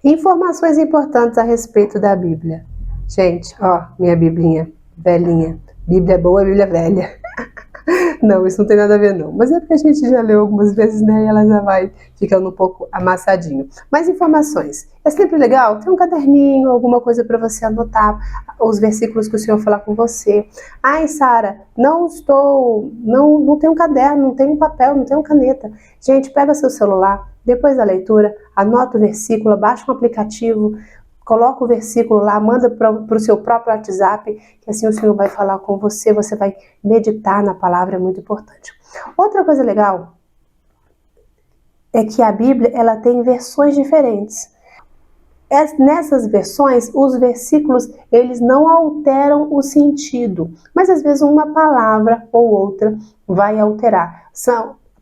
Informações importantes a respeito da Bíblia. Gente, ó, minha biblinha velhinha. Bíblia boa, Bíblia velha. Não, isso não tem nada a ver não. Mas é porque a gente já leu algumas vezes, né? E ela já vai ficando um pouco amassadinho. Mais informações. É sempre legal ter um caderninho, alguma coisa para você anotar, os versículos que o Senhor falar com você. Ai, Sara, não tenho um caderno, não tenho um papel, não tenho caneta. Gente, pega seu celular, depois da leitura, anota o versículo, baixa um aplicativo, coloca o versículo lá, manda para o seu próprio WhatsApp, que assim o Senhor vai falar com você, você vai meditar na palavra, é muito importante. Outra coisa legal é que a Bíblia ela tem versões diferentes. Nessas versões, os versículos eles não alteram o sentido, mas às vezes uma palavra ou outra vai alterar.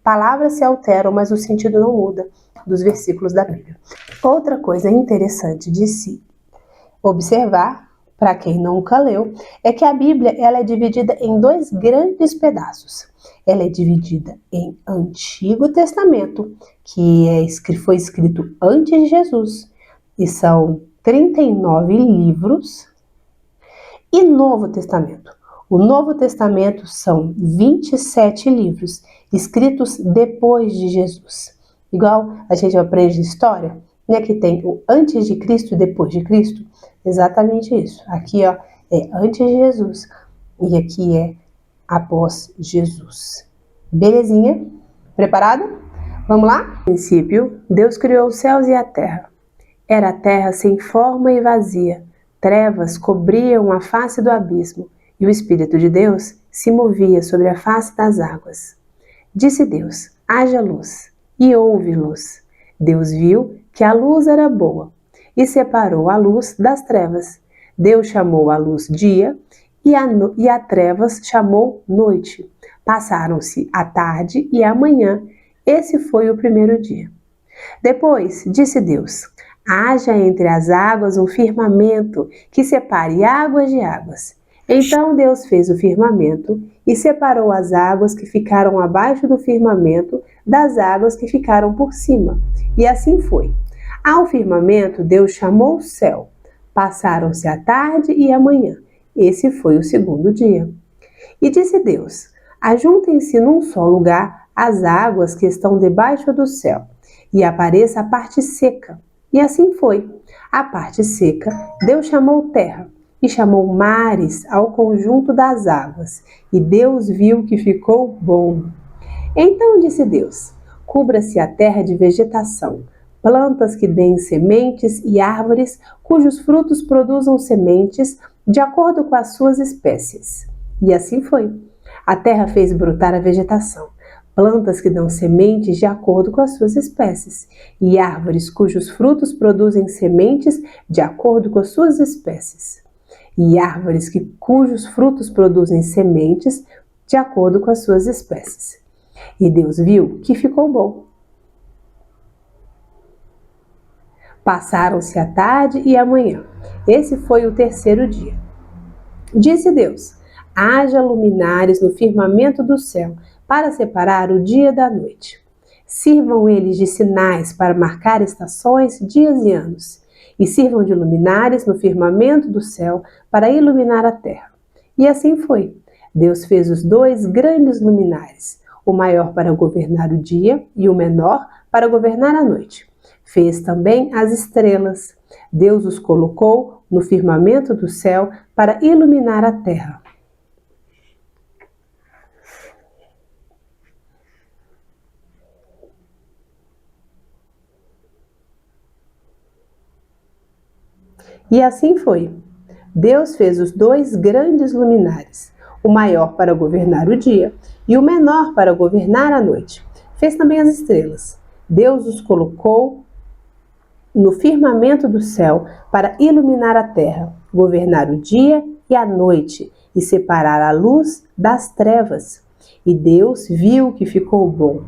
Palavras se alteram, mas o sentido não muda dos versículos da Bíblia. Outra coisa interessante de se observar, para quem nunca leu, é que a Bíblia ela é dividida em dois grandes pedaços. Ela é dividida em Antigo Testamento, que foi escrito antes de Jesus, e são 39 livros, e Novo Testamento. O Novo Testamento são 27 livros, escritos depois de Jesus. Igual a gente aprende história, né, que tem o antes de Cristo e depois de Cristo. Exatamente isso. Aqui, ó, é antes de Jesus e aqui é após Jesus. Belezinha? Preparada? Vamos lá? No princípio, Deus criou os céus e a terra. Era a terra sem forma e vazia. Trevas cobriam a face do abismo e o Espírito de Deus se movia sobre a face das águas. Disse Deus: haja luz, e houve luz. Deus viu que a luz era boa e separou a luz das trevas. Deus chamou a luz dia e a trevas chamou noite. Passaram-se a tarde e a manhã. Esse foi o primeiro dia. Depois disse Deus: haja entre as águas um firmamento que separe águas de águas. Então Deus fez o firmamento e separou as águas que ficaram abaixo do firmamento das águas que ficaram por cima. E assim foi. Ao firmamento Deus chamou o céu. Passaram-se a tarde e a manhã. Esse foi o segundo dia. E disse Deus: ajuntem-se num só lugar as águas que estão debaixo do céu, e apareça a parte seca. E assim foi. A parte seca Deus chamou terra, e chamou mares ao conjunto das águas. E Deus viu que ficou bom. Então disse Deus: cubra-se a terra de vegetação, plantas que deem sementes e árvores cujos frutos produzam sementes de acordo com as suas espécies. E assim foi. A terra fez brotar a vegetação, plantas que dão sementes de acordo com as suas espécies, e árvores cujos frutos produzem sementes de acordo com as suas espécies, e árvores cujos frutos produzem sementes de acordo com as suas espécies. E Deus viu que ficou bom. Passaram-se a tarde e a manhã. Esse foi o terceiro dia. Disse Deus: haja luminares no firmamento do céu, para separar o dia da noite. Sirvam eles de sinais para marcar estações, dias e anos. E sirvam de luminares no firmamento do céu para iluminar a terra. E assim foi. Deus fez os dois grandes luminares, o maior para governar o dia e o menor para governar a noite. Fez também as estrelas. Deus os colocou no firmamento do céu para iluminar a terra. E assim foi. Deus fez os dois grandes luminares, o maior para governar o dia e o menor para governar a noite. Fez também as estrelas. Deus os colocou no firmamento do céu para iluminar a terra, governar o dia e a noite e separar a luz das trevas. E Deus viu que ficou bom.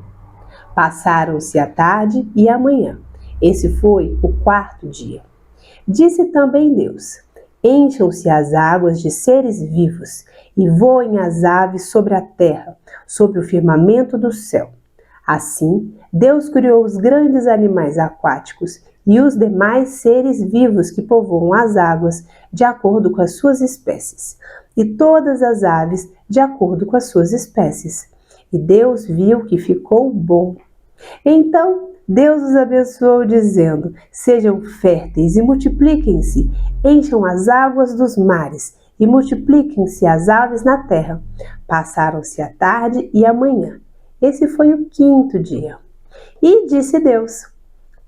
Passaram-se a tarde e a manhã. Esse foi o quarto dia. Disse também Deus: encham-se as águas de seres vivos e voem as aves sobre a terra, sobre o firmamento do céu. Assim, Deus criou os grandes animais aquáticos e os demais seres vivos que povoam as águas, de acordo com as suas espécies, e todas as aves, de acordo com as suas espécies. E Deus viu que ficou bom. Então Deus os abençoou, dizendo: sejam férteis e multipliquem-se, encham as águas dos mares e multipliquem-se as aves na terra. Passaram-se a tarde e a manhã. Esse foi o 5º dia. E disse Deus: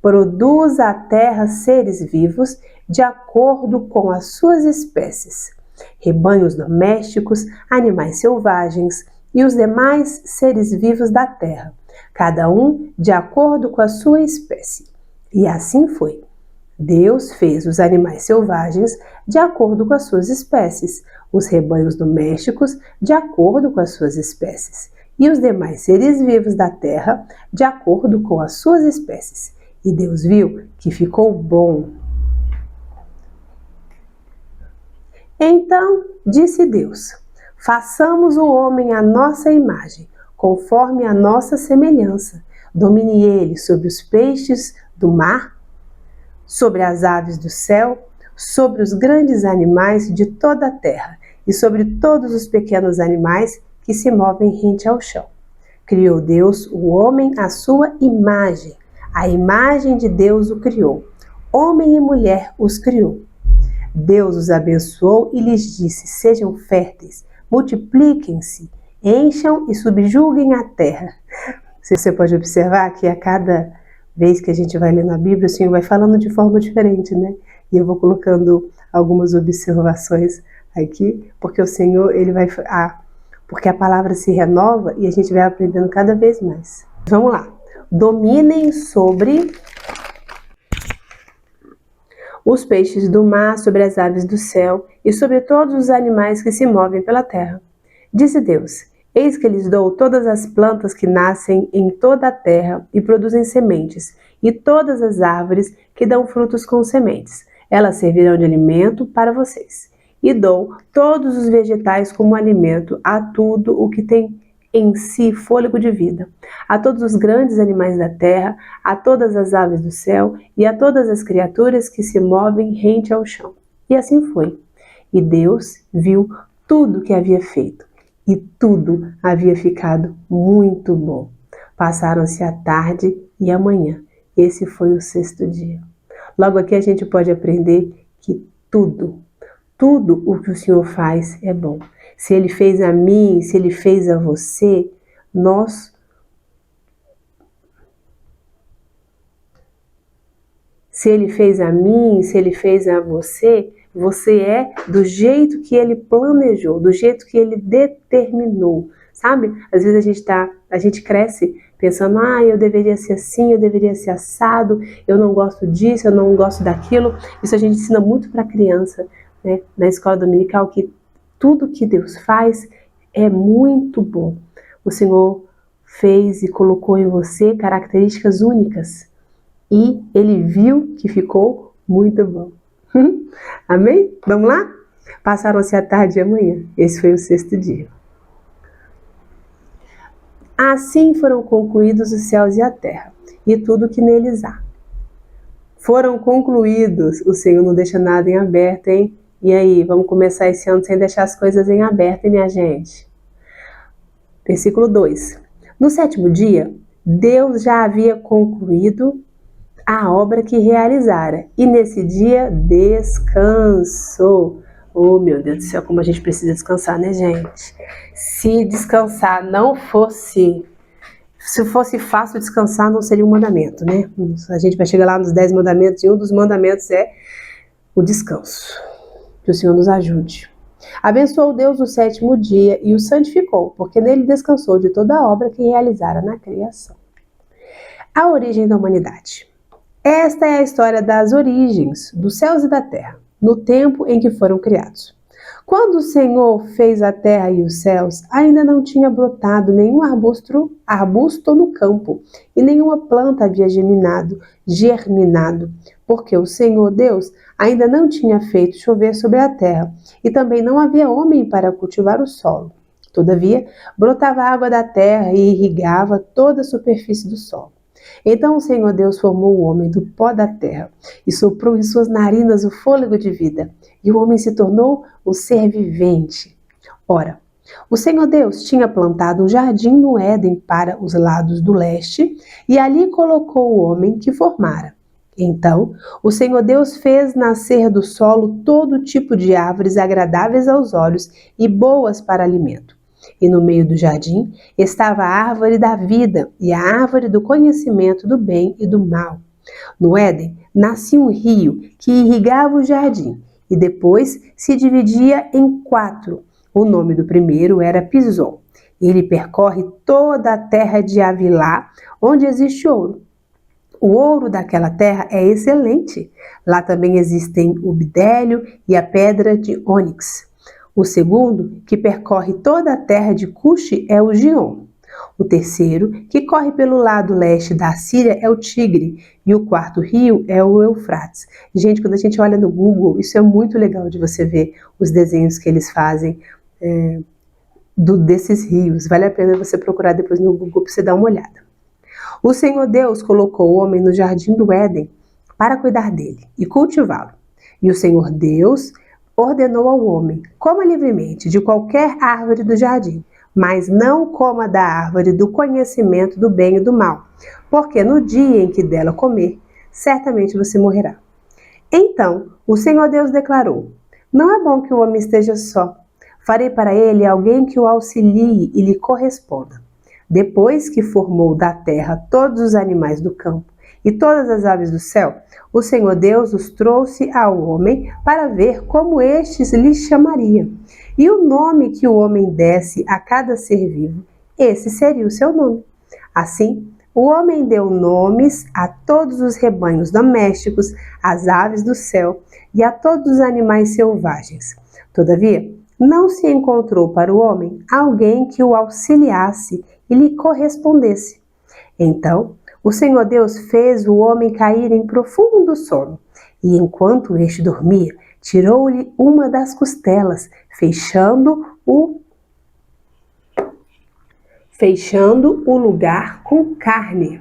produz a terra seres vivos de acordo com as suas espécies, rebanhos domésticos, animais selvagens e os demais seres vivos da terra, cada um de acordo com a sua espécie. E assim foi. Deus fez os animais selvagens de acordo com as suas espécies, os rebanhos domésticos de acordo com as suas espécies, e os demais seres vivos da terra de acordo com as suas espécies. E Deus viu que ficou bom. Então disse Deus: façamos o homem à nossa imagem, conforme a nossa semelhança. Domine ele sobre os peixes do mar, sobre as aves do céu, sobre os grandes animais de toda a terra e sobre todos os pequenos animais que se movem rente ao chão. Criou Deus o homem à sua imagem. A imagem de Deus o criou. Homem e mulher os criou. Deus os abençoou e lhes disse: sejam férteis, multipliquem-se, encham e subjuguem a terra. Você pode observar que a cada vez que a gente vai lendo a Bíblia, o Senhor vai falando de forma diferente, né? E eu vou colocando algumas observações aqui, porque o Senhor, ele vai... porque a palavra se renova e a gente vai aprendendo cada vez mais. Vamos lá. Dominem sobre os peixes do mar, sobre as aves do céu e sobre todos os animais que se movem pela terra. Disse Deus: eis que lhes dou todas as plantas que nascem em toda a terra e produzem sementes, e todas as árvores que dão frutos com sementes. Elas servirão de alimento para vocês. E dou todos os vegetais como alimento a tudo o que tem em si fôlego de vida, a todos os grandes animais da terra, a todas as aves do céu e a todas as criaturas que se movem rente ao chão. E assim foi. E Deus viu tudo que havia feito, e tudo havia ficado muito bom. Passaram-se a tarde e a manhã. Esse foi o 6º dia. Logo aqui a gente pode aprender que tudo o que o Senhor faz é bom. Se Ele fez a mim, se Ele fez a você, se Ele fez a mim, se Ele fez a você, você é do jeito que Ele planejou, do jeito que Ele determinou, sabe? Às vezes a gente cresce pensando: eu deveria ser assim, eu deveria ser assado, eu não gosto disso, eu não gosto daquilo. Isso a gente ensina muito para a criança, né? Na escola dominical, que tudo que Deus faz é muito bom. O Senhor fez e colocou em você características únicas e Ele viu que ficou muito bom. Amém? Vamos lá? Passaram-se a tarde e a manhã. Esse foi o 6º dia. Assim foram concluídos os céus e a terra, e tudo que neles há. Foram concluídos. O Senhor não deixa nada em aberto, hein? E aí, vamos começar esse ano sem deixar as coisas em aberto, hein, minha gente? Versículo 2. No 7º dia, Deus já havia concluído a obra que realizara, e nesse dia descansou. Oh, meu Deus do céu, como a gente precisa descansar, né, gente? Se descansar não fosse... Se fosse fácil descansar, não seria um mandamento, né? A gente vai chegar lá nos 10 mandamentos, e um dos mandamentos é o descanso. Que o Senhor nos ajude. Abençoou Deus o 7º dia e o santificou, porque nele descansou de toda a obra que realizara na criação. A origem da humanidade. Esta é a história das origens dos céus e da terra, no tempo em que foram criados. Quando o Senhor fez a terra e os céus, ainda não tinha brotado nenhum arbusto no campo, e nenhuma planta havia germinado, porque o Senhor Deus ainda não tinha feito chover sobre a terra, e também não havia homem para cultivar o solo. Todavia, brotava água da terra e irrigava toda a superfície do solo. Então o Senhor Deus formou o homem do pó da terra e soprou em suas narinas o fôlego de vida, e o homem se tornou um ser vivente. Ora, o Senhor Deus tinha plantado um jardim no Éden para os lados do leste, e ali colocou o homem que formara. Então, o Senhor Deus fez nascer do solo todo tipo de árvores agradáveis aos olhos e boas para alimento. E no meio do jardim estava a árvore da vida e a árvore do conhecimento do bem e do mal. No Éden nascia um rio que irrigava o jardim e depois se dividia em 4. O nome do primeiro era Pison. Ele percorre toda a terra de Havilá, onde existe ouro. O ouro daquela terra é excelente. Lá também existem o bidélio e a pedra de ônix. O segundo, que percorre toda a terra de Cuxi, é o Gion. O terceiro, que corre pelo lado leste da Síria, é o Tigre. E o quarto rio é o Eufrates. Gente, quando a gente olha no Google, isso é muito legal de você ver os desenhos que eles fazem desses rios. Vale a pena você procurar depois no Google para você dar uma olhada. O Senhor Deus colocou o homem no jardim do Éden para cuidar dele e cultivá-lo. E o Senhor Deus ordenou ao homem: coma livremente de qualquer árvore do jardim, mas não coma da árvore do conhecimento do bem e do mal, porque no dia em que dela comer, certamente você morrerá. Então, o Senhor Deus declarou: não é bom que o homem esteja só. Farei para ele alguém que o auxilie e lhe corresponda. Depois que formou da terra todos os animais do campo e todas as aves do céu, o Senhor Deus os trouxe ao homem para ver como estes lhe chamaria. E o nome que o homem desse a cada ser vivo, esse seria o seu nome. Assim, o homem deu nomes a todos os rebanhos domésticos, às aves do céu e a todos os animais selvagens. Todavia, não se encontrou para o homem alguém que o auxiliasse e lhe correspondesse. Então, o Senhor Deus fez o homem cair em profundo sono, e enquanto este dormia, tirou-lhe uma das costelas, fechando o lugar com carne.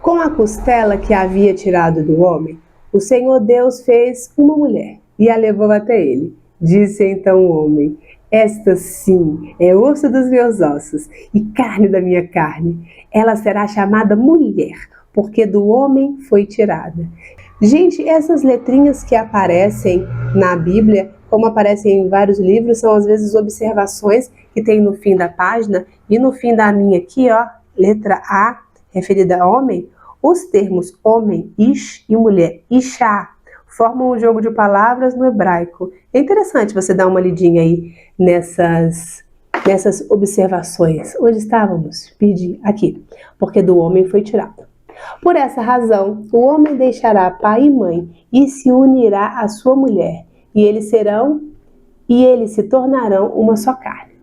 Com a costela que havia tirado do homem, o Senhor Deus fez uma mulher e a levou até ele. Disse então o homem: esta sim é osso dos meus ossos e carne da minha carne. Ela será chamada mulher, porque do homem foi tirada. Gente, essas letrinhas que aparecem na Bíblia, como aparecem em vários livros, são às vezes observações que tem no fim da página. E no fim da minha aqui, ó, letra A, referida a homem, os termos homem, ish, e mulher, ishá, formam um jogo de palavras no hebraico. É interessante você dar uma lidinha aí nessas observações. Onde estávamos? Perdi. Aqui. Porque do homem foi tirado. Por essa razão, o homem deixará pai e mãe e se unirá à sua mulher, e eles se tornarão uma só carne.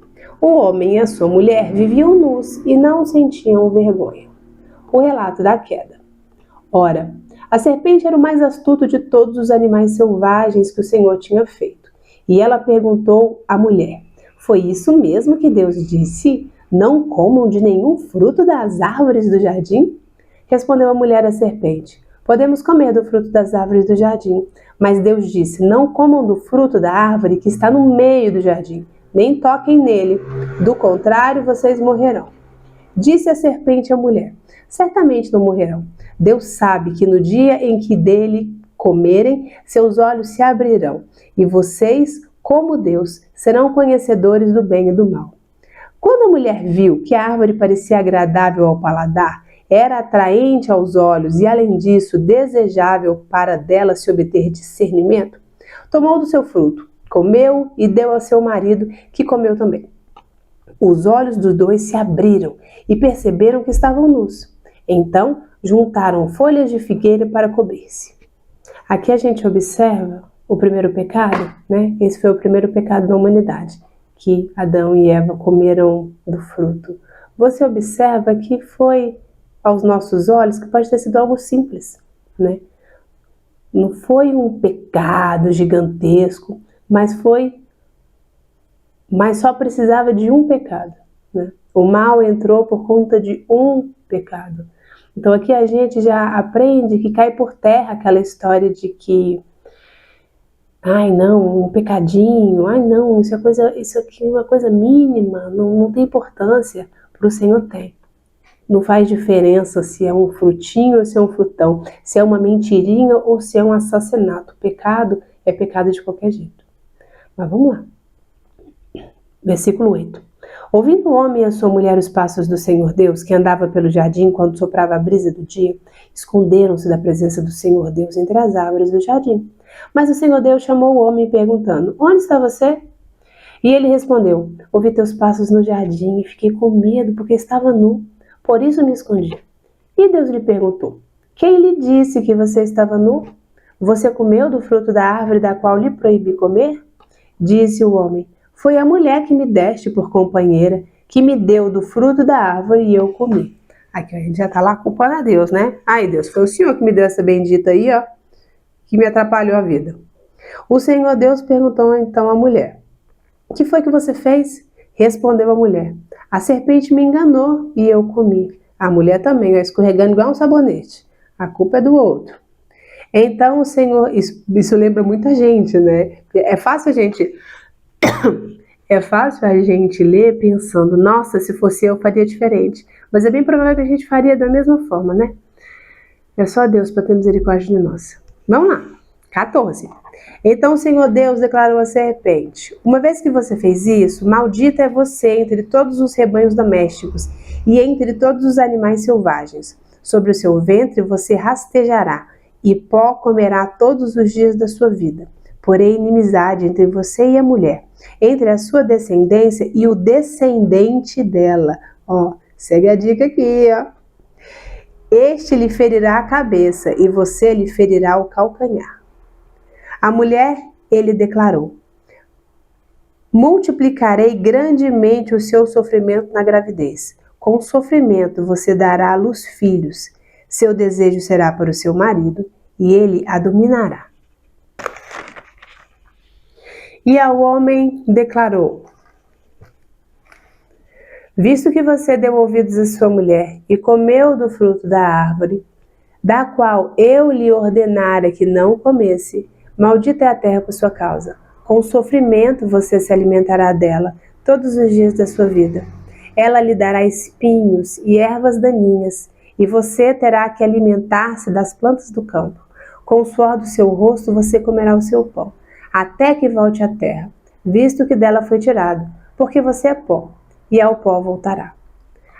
O homem e a sua mulher viviam nus e não sentiam vergonha. O relato da queda. Ora, a serpente era o mais astuto de todos os animais selvagens que o Senhor tinha feito. E ela perguntou à mulher: foi isso mesmo que Deus disse? Não comam de nenhum fruto das árvores do jardim? Respondeu a mulher à serpente: podemos comer do fruto das árvores do jardim. Mas Deus disse: não comam do fruto da árvore que está no meio do jardim, nem toquem nele. Do contrário, vocês morrerão. Disse a serpente à mulher: certamente não morrerão. Deus sabe que no dia em que dele comerem, seus olhos se abrirão, e vocês, como Deus, serão conhecedores do bem e do mal. Quando a mulher viu que a árvore parecia agradável ao paladar, era atraente aos olhos e, além disso, desejável para dela se obter discernimento, tomou do seu fruto, comeu e deu ao seu marido, que comeu também. Os olhos dos dois se abriram e perceberam que estavam nus. Então, juntaram folhas de figueira para cobrir-se. Aqui a gente observa o primeiro pecado, né? Esse foi o primeiro pecado da humanidade, que Adão e Eva comeram do fruto. Você observa que foi, aos nossos olhos, que pode ter sido algo simples, né? Não foi um pecado gigantesco, mas só precisava de um pecado, né? O mal entrou por conta de um pecado. Então aqui a gente já aprende que cai por terra aquela história de que ai não, um pecadinho, ai não, isso aqui é uma coisa mínima, não tem importância. Para o Senhor tem. Não faz diferença se é um frutinho ou se é um frutão, se é uma mentirinha ou se é um assassinato. Pecado é pecado de qualquer jeito. Mas vamos lá. Versículo 8. Ouvindo o homem e a sua mulher os passos do Senhor Deus, que andava pelo jardim quando soprava a brisa do dia, esconderam-se da presença do Senhor Deus entre as árvores do jardim. Mas o Senhor Deus chamou o homem perguntando, onde está você? E ele respondeu, ouvi teus passos no jardim e fiquei com medo porque estava nu, por isso me escondi. E Deus lhe perguntou, quem lhe disse que você estava nu? Você comeu do fruto da árvore da qual lhe proibi comer? Disse o homem, foi a mulher que me deste por companheira, que me deu do fruto da árvore e eu comi. Aqui a gente já está lá culpando a Deus, né? Ai Deus, foi o Senhor que me deu essa bendita aí, ó, que me atrapalhou a vida. O Senhor Deus perguntou então à mulher, o que foi que você fez? Respondeu a mulher, a serpente me enganou e eu comi. A mulher também, ó, escorregando igual um sabonete. A culpa é do outro. Então o Senhor, isso lembra muita gente, né? É fácil a gente ler pensando, nossa, se fosse eu faria diferente. Mas é bem provável que a gente faria da mesma forma, né? É só Deus para ter misericórdia de nós. Vamos lá, 14. Então o Senhor Deus declarou à serpente, uma vez que você fez isso, maldita é você entre todos os rebanhos domésticos e entre todos os animais selvagens. Sobre o seu ventre você rastejará, e pó comerá todos os dias da sua vida. Porém, inimizade entre você e a mulher, entre a sua descendência e o descendente dela. Ó, segue a dica aqui, ó. Este lhe ferirá a cabeça e você lhe ferirá o calcanhar. A mulher, ele declarou, multiplicarei grandemente o seu sofrimento na gravidez. Com sofrimento você dará à luz filhos. Seu desejo será para o seu marido e ele a dominará. E ao homem declarou, visto que você deu ouvidos à sua mulher e comeu do fruto da árvore, da qual eu lhe ordenara que não comesse, maldita é a terra por sua causa. Com sofrimento você se alimentará dela todos os dias da sua vida. Ela lhe dará espinhos e ervas daninhas, e você terá que alimentar-se das plantas do campo. Com o suor do seu rosto você comerá o seu pão, até que volte à terra, visto que dela foi tirado, porque você é pó, e ao pó voltará.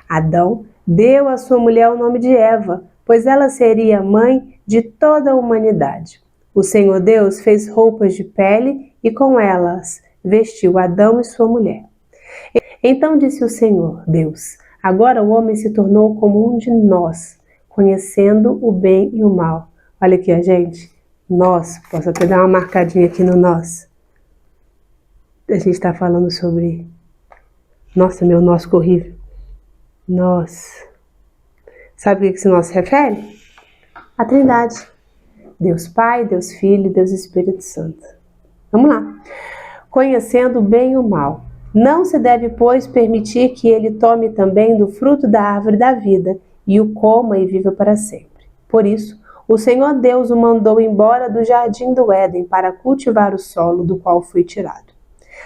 Adão deu à sua mulher o nome de Eva, pois ela seria mãe de toda a humanidade. O Senhor Deus fez roupas de pele e com elas vestiu Adão e sua mulher. Então disse o Senhor Deus, agora o homem se tornou como um de nós, conhecendo o bem e o mal. Olha aqui, gente, nós, posso até dar uma marcadinha aqui no nós. A gente está falando sobre, nossa, meu nós ficou horrível. Nós. Sabe o que esse nós se refere? A Trindade. Deus Pai, Deus Filho, Deus Espírito Santo. Vamos lá. Conhecendo o bem e o mal. Não se deve, pois, permitir que ele tome também do fruto da árvore da vida e o coma e viva para sempre. Por isso, o Senhor Deus o mandou embora do jardim do Éden para cultivar o solo do qual foi tirado.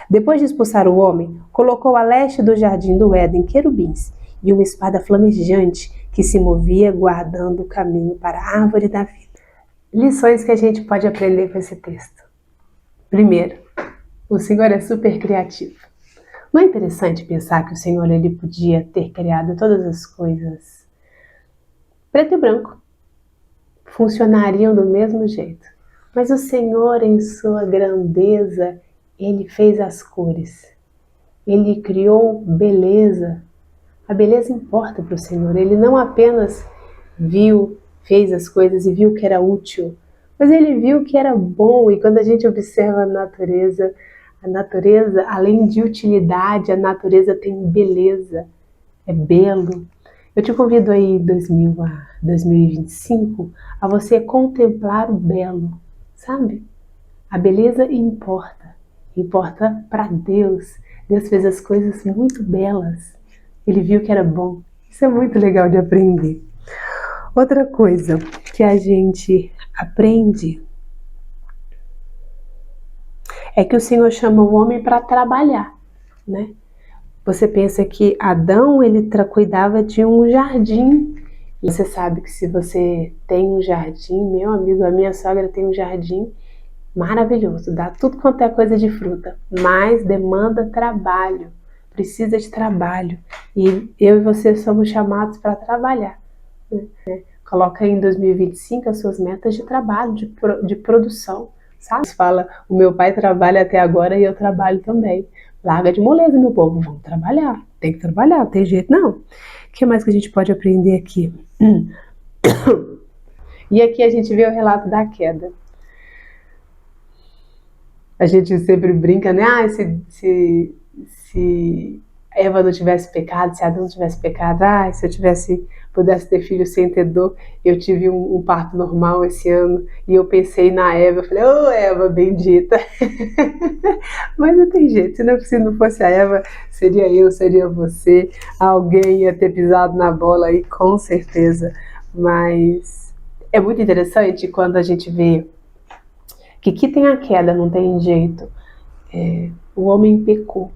Depois de expulsar o homem, colocou a leste do jardim do Éden querubins e uma espada flamejante que se movia guardando o caminho para a árvore da vida. Lições que a gente pode aprender com esse texto. Primeiro, o Senhor é super criativo. Não é interessante pensar que o Senhor ele podia ter criado todas as coisas preto e branco? Funcionariam do mesmo jeito. Mas o Senhor, em sua grandeza, ele fez as cores. Ele criou beleza. A beleza importa para o Senhor. Ele não apenas fez as coisas e viu que era útil, mas ele viu que era bom. E quando a gente observa a natureza, além de utilidade, a natureza tem beleza, é belo. Eu te convido aí em 2025 a você contemplar o belo, sabe? A beleza importa para Deus. Deus fez as coisas muito belas. Ele viu que era bom. Isso é muito legal de aprender. Outra coisa que a gente aprende é que o Senhor chama o homem para trabalhar, né? Você pensa que Adão, ele cuidava de um jardim. E você sabe que se você tem um jardim, meu amigo, a minha sogra tem um jardim maravilhoso, dá tudo quanto é coisa de fruta, mas demanda trabalho, precisa de trabalho. E eu e você somos chamados para trabalhar, né? Coloca aí em 2025 as suas metas de trabalho, de produção, sabe? Fala, o meu pai trabalha até agora e eu trabalho também. Larga de moleza, meu povo, vamos trabalhar. Tem que trabalhar, não tem jeito não. O que mais que a gente pode aprender aqui? E aqui a gente vê o relato da queda. A gente sempre brinca, né? Ah, se Eva não tivesse pecado, se Adão não tivesse pecado, se eu pudesse ter filho sem ter dor. Eu tive um parto normal esse ano e eu pensei na Eva, eu falei, ô Eva bendita. Mas não tem jeito, se não fosse a Eva, seria eu, seria você, alguém ia ter pisado na bola aí, com certeza. Mas é muito interessante quando a gente vê que aqui tem a queda, não tem jeito. O homem pecou.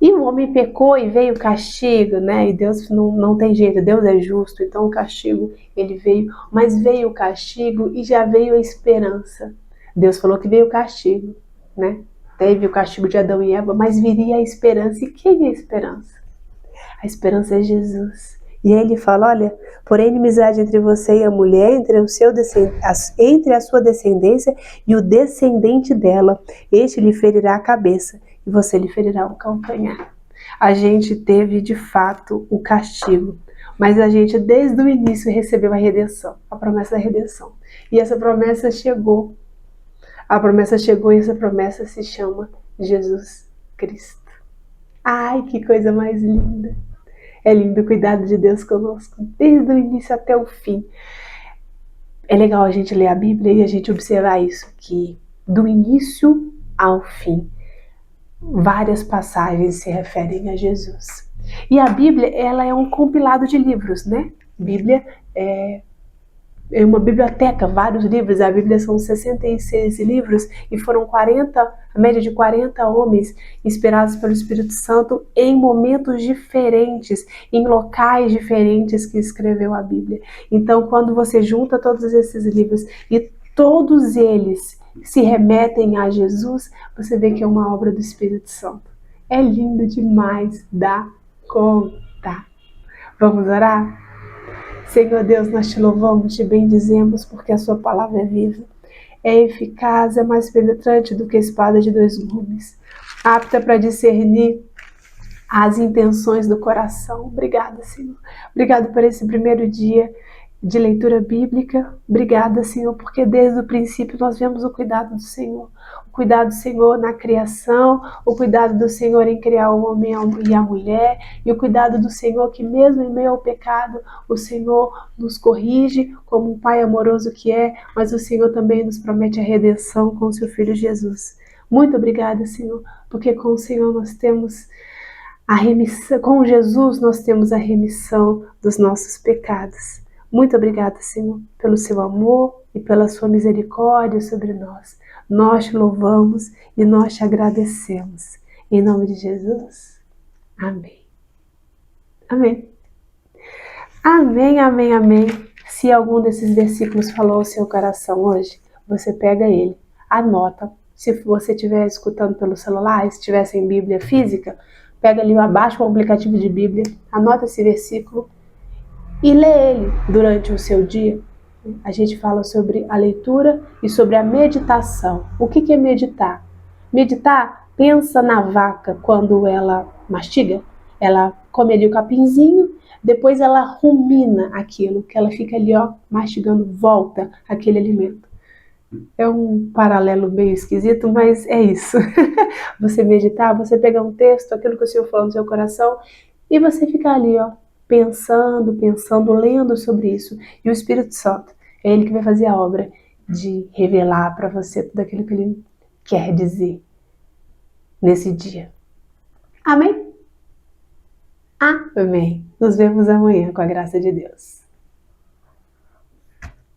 E o homem pecou e veio o castigo, né? E Deus não tem jeito, Deus é justo, então o castigo, ele veio. Mas veio o castigo e já veio a esperança. Deus falou que veio o castigo, né? Teve o castigo de Adão e Eva, mas viria a esperança. E quem é a esperança? A esperança é Jesus. E ele fala, olha, porém inimizade entre você e a mulher, entre a sua descendência e o descendente dela. Este lhe ferirá a cabeça e você lhe ferirá o calcanhar. A gente teve de fato o castigo, mas a gente desde o início recebeu a redenção, a promessa da redenção. E essa promessa chegou. A promessa chegou e essa promessa se chama Jesus Cristo. Ai, que coisa mais linda! É lindo o cuidado de Deus conosco, desde o início até o fim. É legal a gente ler a Bíblia e a gente observar isso, que do início ao fim, várias passagens se referem a Jesus. E a Bíblia, ela é um compilado de livros, né? Bíblia é uma biblioteca, vários livros. A Bíblia são 66 livros e foram 40, a média de 40 homens inspirados pelo Espírito Santo em momentos diferentes, em locais diferentes que escreveu a Bíblia. Então, quando você junta todos esses livros e todos eles se remetem a Jesus, você vê que é uma obra do Espírito Santo. É lindo demais, dá conta. Vamos orar? Senhor Deus, nós te louvamos, te bendizemos, porque a sua palavra é viva, é eficaz, é mais penetrante do que a espada de dois gumes, apta para discernir as intenções do coração. Obrigada, Senhor. Obrigada por esse primeiro dia de leitura bíblica. Obrigada, Senhor, porque desde o princípio nós vemos o cuidado do Senhor. O cuidado do Senhor na criação, o cuidado do Senhor em criar o homem e a mulher, e o cuidado do Senhor que mesmo em meio ao pecado, o Senhor nos corrige como um Pai amoroso que é, mas o Senhor também nos promete a redenção com o seu Filho Jesus. Muito obrigada, Senhor, porque com o Senhor nós temos a remissão, com Jesus nós temos a remissão dos nossos pecados. Muito obrigada, Senhor, pelo seu amor e pela sua misericórdia sobre nós. Nós te louvamos e nós te agradecemos. Em nome de Jesus. Amém. Amém. Amém, amém, amém. Se algum desses versículos falou ao seu coração hoje, você pega ele, anota. Se você estiver escutando pelo celular, se estiver sem Bíblia física, pega ali, abaixa o aplicativo de Bíblia, anota esse versículo e lê ele durante o seu dia. A gente fala sobre a leitura e sobre a meditação. O que é meditar? Meditar, pensa na vaca quando ela mastiga. Ela come ali o capinzinho, depois ela rumina aquilo, que ela fica ali, mastigando, volta aquele alimento. É um paralelo meio esquisito, mas é isso. Você meditar, você pegar um texto, aquilo que o Senhor falou no seu coração, e você ficar ali, pensando, lendo sobre isso. E o Espírito Santo é Ele que vai fazer a obra de revelar para você tudo aquilo que Ele quer dizer nesse dia. Amém? Amém. Amém. Nos vemos amanhã, com a graça de Deus.